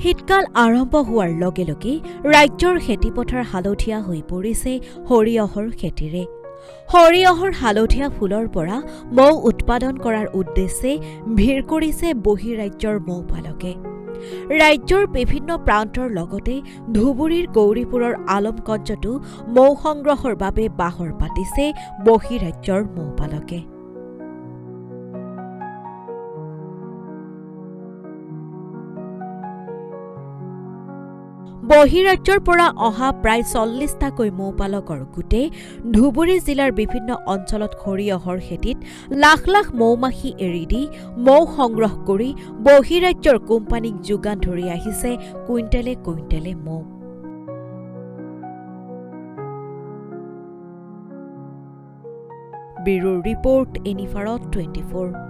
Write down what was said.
শীতকাল আৰম্ভ হোৱাৰ লগে লগে ৰাজ্যৰ খেতিপথাৰ হালধীয়া হৈ পৰিছে সৰিয়হৰ খেতিৰে। সৰিয়হৰ হালধীয়া ফুলৰ পৰা মৌ উৎপাদন কৰাৰ উদ্দেশ্যে ভিৰ কৰিছে বহিৰাজ্যৰ মৌপালকে। ৰাজ্যৰ বিভিন্ন প্ৰান্তৰ লগতে ধুবুৰীৰ গৌৰীপুৰৰ আলমগঞ্জতো মৌ সংগ্ৰহৰ বাবে বাহৰ পাতিছে বহিৰাজ্যৰ মৌপালকে। বহিৰাজ্যৰ পৰা অহা প্ৰায় ৪০টাকৈ মৌপালকৰ গোটে ধুবুৰী জিলাৰ বিভিন্ন অঞ্চলত সৰিয়হৰ খেতিত লাখ লাখ মৌমাখি এৰি দি মৌ সংগ্ৰহ কৰি বহিৰাজ্যৰ কোম্পানীক যোগান ধৰি আহিছে কুইণ্টেলে কুইণ্টেলে মৌ। ব্যুৰো ৰিপৰ্ট, এনিভাৰত 24।